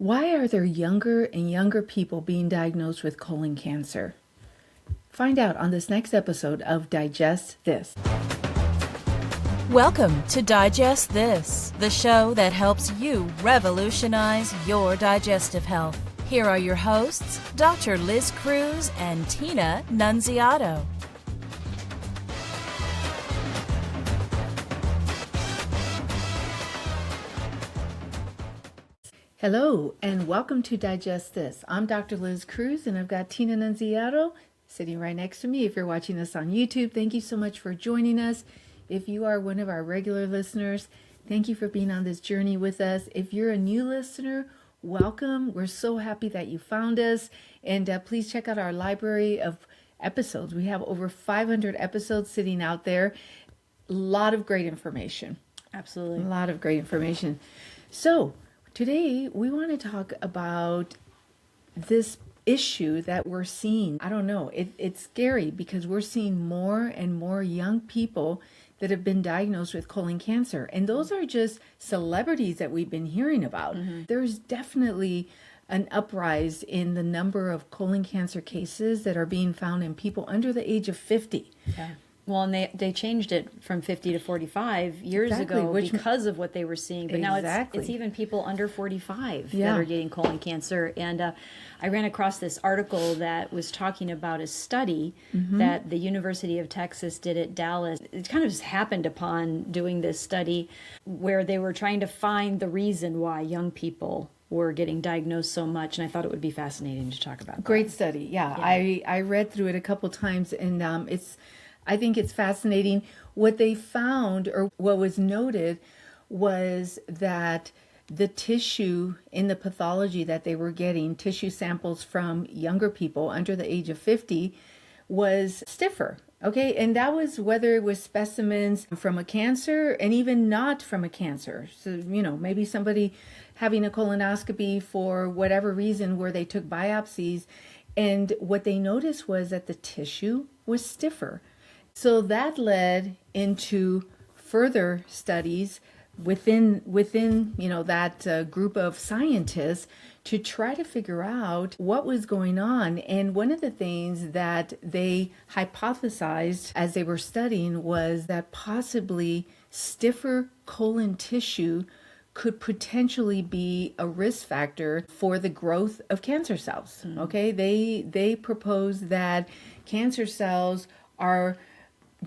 Why are there younger and younger people being diagnosed with colon cancer? Find out on this next episode of Digest This. Welcome to Digest This, the show that helps you revolutionize your digestive health. Here are your hosts, Dr. Liz Cruz and Tina Nunziato. Hello and welcome to Digest This. I'm Dr. Liz Cruz and I've got Tina Nunziato sitting right next to me. If you're watching us on YouTube, thank you so much for joining us. If you are one of our regular listeners, thank you for being on this journey with us. If you're a new listener, welcome. We're so happy that you found us. And please check out our library of episodes. We have over 500 episodes sitting out there. A lot of great information. Absolutely. A lot of great information. So today we want to talk about this issue that we're seeing. I don't know. It's scary because we're seeing more and more young people that have been diagnosed with colon cancer. And those are just celebrities that we've been hearing about. There's definitely an uprise in the number of colon cancer cases that are being found in people under the age of 50. Yeah. Well, and they changed it from 50 to 45 years ago because of what they were seeing. But now it's even people under 45 that are getting colon cancer. And I ran across this article that was talking about a study that the University of Texas did at Dallas. It kind of just happened upon doing this study where they were trying to find the reason why young people were getting diagnosed so much, and I thought it would be fascinating to talk about. Great study. Yeah. I read through it a couple times, and I think it's fascinating. What they found, or what was noted, was that the tissue in the pathology that they were getting, tissue samples from younger people under the age of 50, was stiffer. Okay, and that was whether it was specimens from a cancer and even not from a cancer. So, maybe somebody having a colonoscopy for whatever reason where they took biopsies, and what they noticed was that the tissue was stiffer. So that led into further studies within that group of scientists to try to figure out what was going on. And one of the things that they hypothesized as they were studying was that possibly stiffer colon tissue could potentially be a risk factor for the growth of cancer cells. Okay, they propose that cancer cells are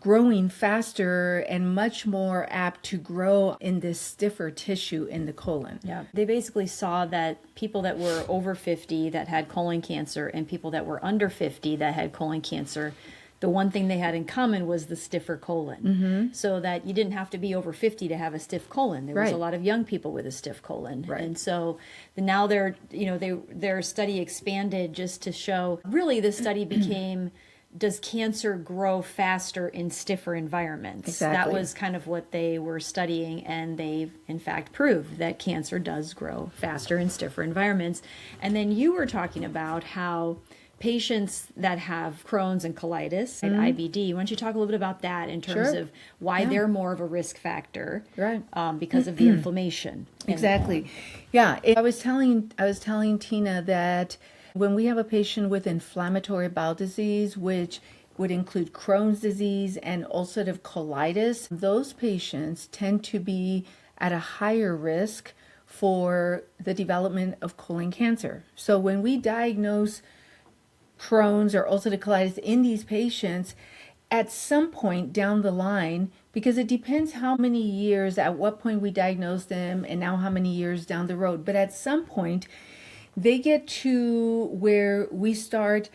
growing faster and much more apt to grow in this stiffer tissue in the colon. Yeah, they basically saw that people that were over 50 that had colon cancer and people that were under 50 that had colon cancer, the one thing they had in common was the stiffer colon. So that you didn't have to be over 50 to have a stiff colon. There was a lot of young people with a stiff colon. And so now their study expanded just to show, really the study became, does cancer grow faster in stiffer environments? Exactly. That was kind of what they were studying, and they've in fact proved that cancer does grow faster in stiffer environments. And then you were talking about how patients that have Crohn's and colitis and IBD, why don't you talk a little bit about that in terms of why they're more of a risk factor, because of the inflammation. Exactly. Yeah, I was telling Tina that when we have a patient with inflammatory bowel disease, which would include Crohn's disease and ulcerative colitis, those patients tend to be at a higher risk for the development of colon cancer. So when we diagnose Crohn's or ulcerative colitis in these patients, at some point down the line, because it depends how many years, at what point we diagnose them, and now how many years down the road, but at some point, they get to where we start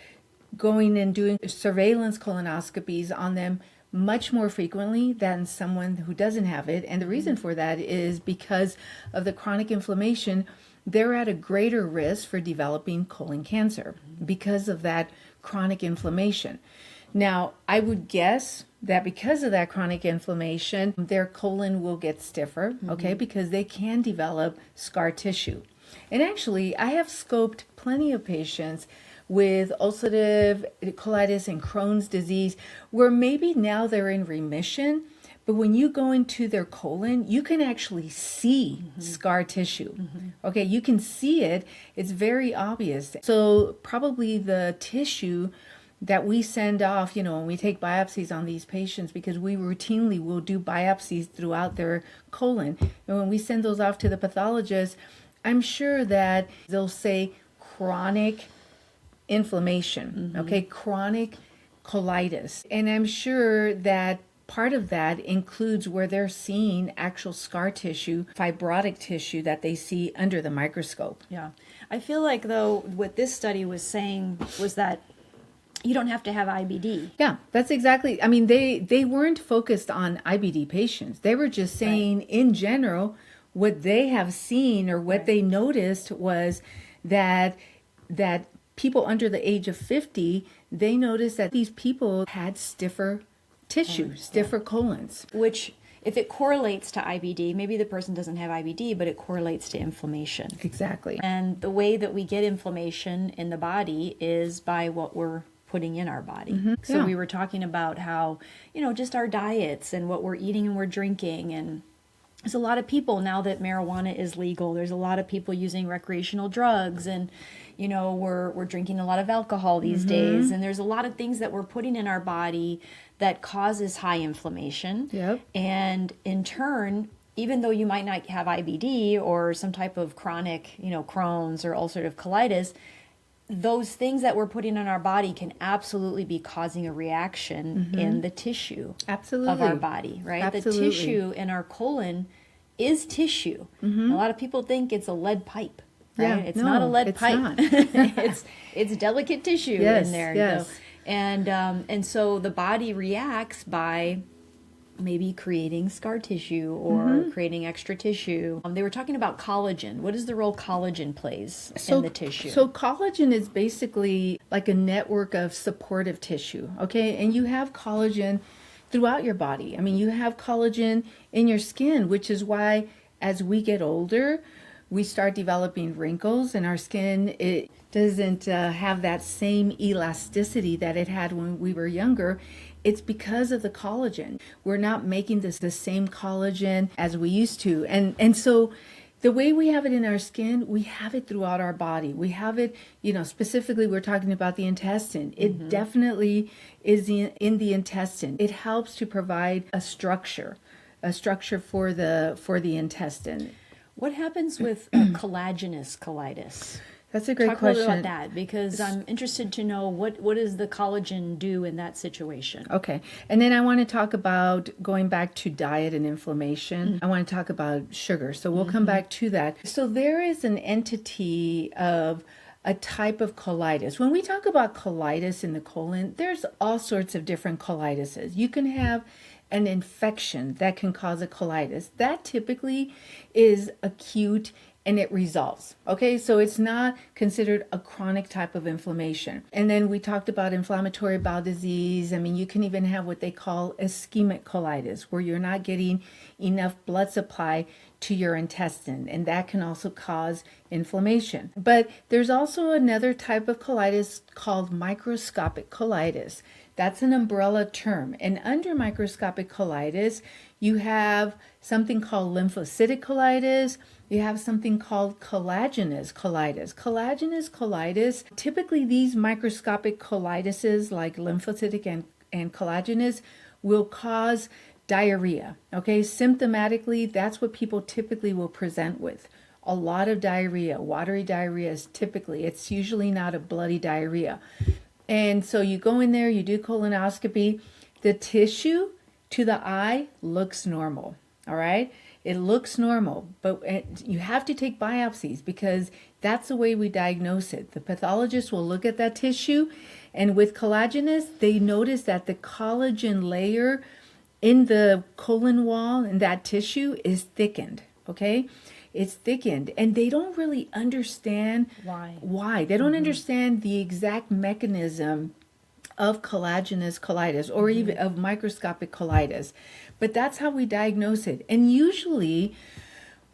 going and doing surveillance colonoscopies on them much more frequently than someone who doesn't have it. And the reason for that is because of the chronic inflammation. They're at a greater risk for developing colon cancer because of that chronic inflammation. Now, I would guess that because of that chronic inflammation, their colon will get stiffer, okay, because they can develop scar tissue. And actually, I have scoped plenty of patients with ulcerative colitis and Crohn's disease where maybe now they're in remission, But when you go into their colon, you can actually see scar tissue. Okay, you can see it. It's very obvious. So probably the tissue that we send off, when we take biopsies on these patients, because we routinely will do biopsies throughout their colon. And when we send those off to the pathologist, I'm sure that they'll say chronic inflammation, okay, chronic colitis. And I'm sure that part of that includes where they're seeing actual scar tissue, fibrotic tissue that they see under the microscope. Yeah. I feel like, though, what this study was saying was that you don't have to have IBD. Yeah, that's exactly. I mean, they weren't focused on IBD patients. They were just saying in general what they have seen or what they noticed was that people under the age of 50, they noticed that these people had stiffer tissue, stiffer colons. Which, if it correlates to IBD, maybe the person doesn't have IBD, but it correlates to inflammation. Exactly. And the way that we get inflammation in the body is by what we're putting in our body. So we were talking about how, just our diets and what we're eating and we're drinking. And there's a lot of people now that marijuana is legal. There's a lot of people using recreational drugs, and we're drinking a lot of alcohol these days. And there's a lot of things that we're putting in our body that causes high inflammation. Yep. And in turn, even though you might not have IBD or some type of chronic, Crohn's or ulcerative colitis, those things that we're putting in our body can absolutely be causing a reaction in the tissue of our body, right? Absolutely. The tissue in our colon is tissue. A lot of people think it's a lead pipe, right? Yeah, It's not a lead pipe. It's delicate tissue in there. Yes. And so the body reacts by maybe creating scar tissue or creating extra tissue. They were talking about collagen. What is the role collagen plays in the tissue? So collagen is basically like a network of supportive tissue, okay? And you have collagen throughout your body. I mean, you have collagen in your skin, which is why as we get older, we start developing wrinkles in our skin. It doesn't have that same elasticity that it had when we were younger. It's because of the collagen. We're not making the same collagen as we used to. And so the way we have it in our skin, we have it throughout our body. We have it, specifically we're talking about the intestine. It definitely is in the intestine. It helps to provide a structure for the intestine. What happens with collagenous colitis? That's a great question. Talk a little about that, because I'm interested to know what does the collagen do in that situation. Okay. And then I want to talk about going back to diet and inflammation. I want to talk about sugar. So we'll come back to that. So there is an entity of a type of colitis. When we talk about colitis in the colon, there's all sorts of different colitises. You can have an infection that can cause a colitis. That typically is acute and it resolves. Okay, so it's not considered a chronic type of inflammation. And then we talked about inflammatory bowel disease. I mean, you can even have what they call ischemic colitis, where you're not getting enough blood supply to your intestine, and that can also cause inflammation. But there's also another type of colitis called microscopic colitis. That's an umbrella term. And under microscopic colitis, you have something called lymphocytic colitis. You have something called collagenous colitis. Collagenous colitis, typically these microscopic colitises like lymphocytic and collagenous will cause diarrhea. Okay, symptomatically, that's what people typically will present with. A lot of diarrhea, watery diarrhea is typically, it's usually not a bloody diarrhea. And so you go in there, you do colonoscopy, the tissue to the eye looks normal, all right? It looks normal, but you have to take biopsies because that's the way we diagnose it. The pathologist will look at that tissue, and with collagenous, they notice that the collagen layer in the colon wall and that tissue is thickened, okay? It's thickened, and they don't really understand why. They don't understand the exact mechanism of collagenous colitis or even of microscopic colitis. But that's how we diagnose it. And usually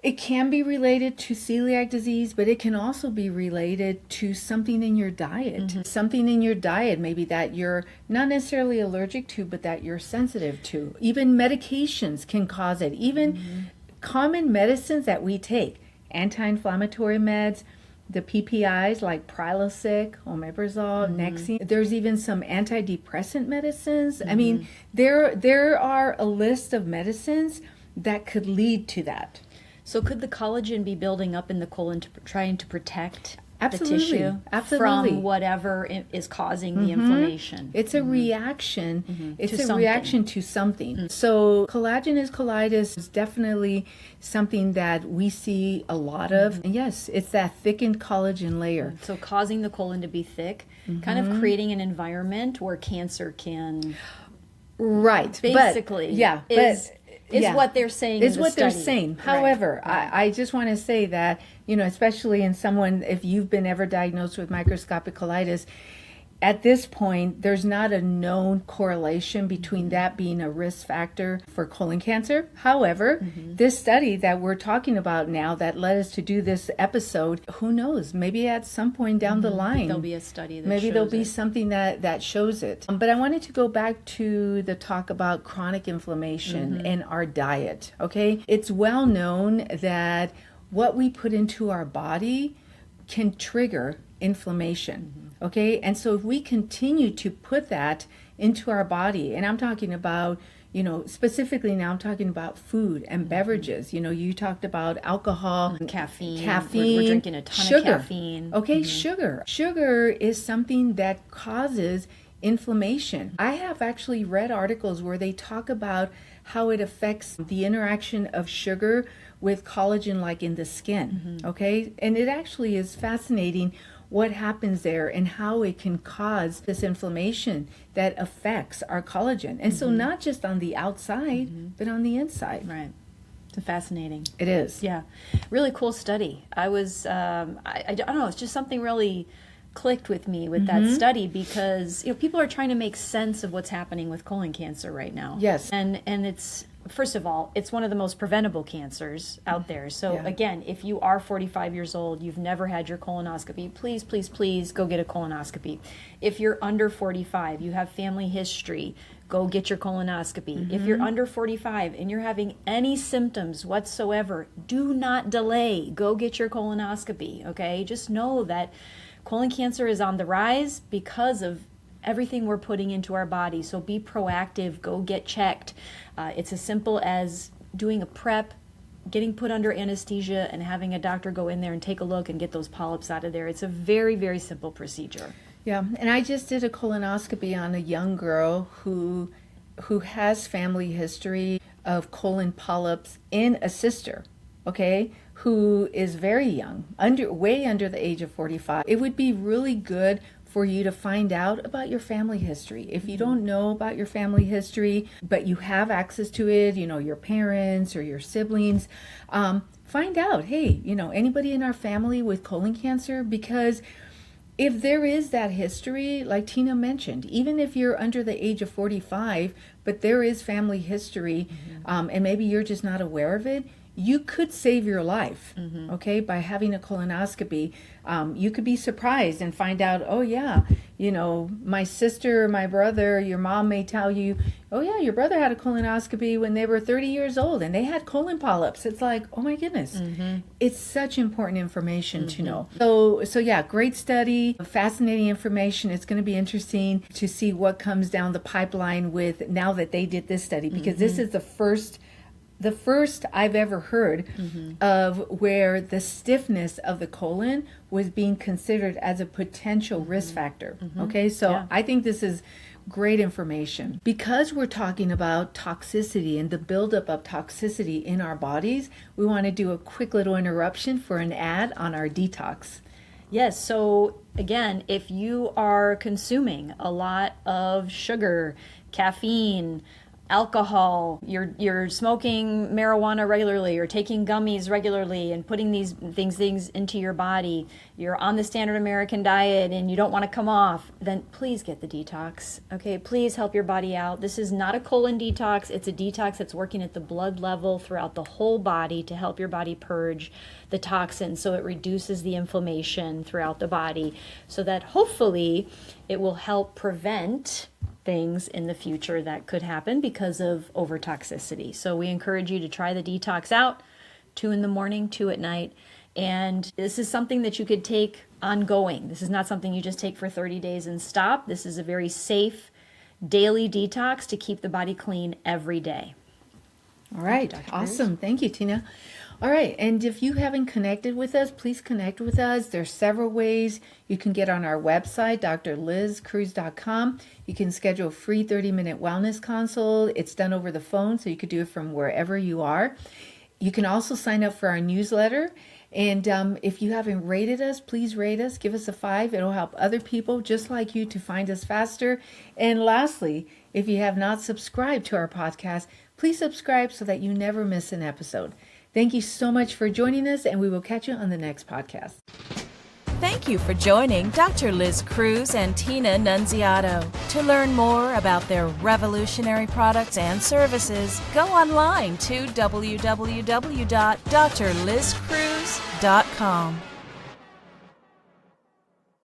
It can be related to celiac disease, but it can also be related to something in your diet. Something in your diet, maybe that you're not necessarily allergic to, but that you're sensitive to. Even medications can cause it. Even common medicines that we take, anti-inflammatory meds, the PPIs like Prilosec, omeprazole, Nexium. There's even some antidepressant medicines. I mean, there are a list of medicines that could lead to that. So could the collagen be building up in the colon trying to protect Absolutely. the tissue from whatever is causing the inflammation? It's a reaction. It's a reaction to something. So collagenous colitis is definitely something that we see a lot of. And yes, it's that thickened collagen layer. So causing the colon to be thick, kind of creating an environment where cancer can... Right. Basically. Is what they're saying. Is what they're saying. However, I just want to say that, especially in someone, if you've been ever diagnosed with microscopic colitis, at this point, there's not a known correlation between that being a risk factor for colon cancer. However, this study that we're talking about now that led us to do this episode, who knows? Maybe at some point down the line, there'll be a study that maybe shows there'll be it. something that shows it. But I wanted to go back to the talk about chronic inflammation and our diet, okay? It's well known that what we put into our body can trigger inflammation. Okay, and so if we continue to put that into our body, and I'm talking about, specifically now I'm talking about food and beverages. You talked about alcohol, caffeine. We're drinking a ton of caffeine. Okay, sugar. Sugar is something that causes inflammation. I have actually read articles where they talk about how it affects the interaction of sugar with collagen, like in the skin. Okay, and it actually is fascinating what happens there and how it can cause this inflammation that affects our collagen. And so not just on the outside, but on the inside. Right. It's fascinating. It is. Yeah. Really cool study. I was, I don't know, it's just something really clicked with me with that study because, people are trying to make sense of what's happening with colon cancer right now. Yes. And it's, first of all, it's one of the most preventable cancers out there. So again, if you are 45 years old, you've never had your colonoscopy, please, please, please go get a colonoscopy. If you're under 45, you have family history, go get your colonoscopy. If you're under 45 and you're having any symptoms whatsoever, do not delay. Go get your colonoscopy, okay? Just know that colon cancer is on the rise because of everything we're putting into our body. So be proactive, go get checked. It's as simple as doing a prep, getting put under anesthesia, and having a doctor go in there and take a look and get those polyps out of there. It's a very, very simple procedure. Yeah, and I just did a colonoscopy on a young girl who has family history of colon polyps in a sister, okay, who is very young, way under the age of 45. It would be really good for you to find out about your family history. If you don't know about your family history, but you have access to it, your parents or your siblings, find out, hey, anybody in our family with colon cancer? Because if there is that history, like Tina mentioned, even if you're under the age of 45, but there is family history, and maybe you're just not aware of it, you could save your life, okay, by having a colonoscopy. You could be surprised and find out, oh yeah, my sister, my brother, your mom may tell you, oh yeah, your brother had a colonoscopy when they were 30 years old and they had colon polyps. It's like, oh my goodness. It's such important information to know. So yeah, great study, fascinating information. It's going to be interesting to see what comes down the pipeline with now that they did this study, because this is the first I've ever heard of where the stiffness of the colon was being considered as a potential risk factor. Okay, so I think this is great information. Because we're talking about toxicity and the buildup of toxicity in our bodies, we want to do a quick little interruption for an ad on our detox. Yes, so again, if you are consuming a lot of sugar, caffeine, alcohol, you're smoking marijuana regularly, or taking gummies regularly and putting these things into your body, you're on the standard American diet and you don't want to come off, then please get the detox. Okay, please help your body out. This is not a colon detox. It's a detox that's working at the blood level throughout the whole body to help your body purge the toxins, so it reduces the inflammation throughout the body, so that hopefully it will help prevent things in the future that could happen because of overtoxicity. So we encourage you to try the detox out, 2 in the morning, 2 at night. And this is something that you could take ongoing. This is not something you just take for 30 days and stop. This is a very safe daily detox to keep the body clean every day. All right. Awesome. Thank you, Tina. All right. And if you haven't connected with us, please connect with us. There's several ways you can get on our website, drlizcruz.com. You can schedule a free 30-minute wellness consult. It's done over the phone, so you could do it from wherever you are. You can also sign up for our newsletter. And if you haven't rated us, please rate us. Give us a 5. It'll help other people just like you to find us faster. And lastly, if you have not subscribed to our podcast, please subscribe so that you never miss an episode. Thank you so much for joining us, and we will catch you on the next podcast. Thank you for joining Dr. Liz Cruz and Tina Nunziato. To learn more about their revolutionary products and services, go online to www.drlizcruz.com.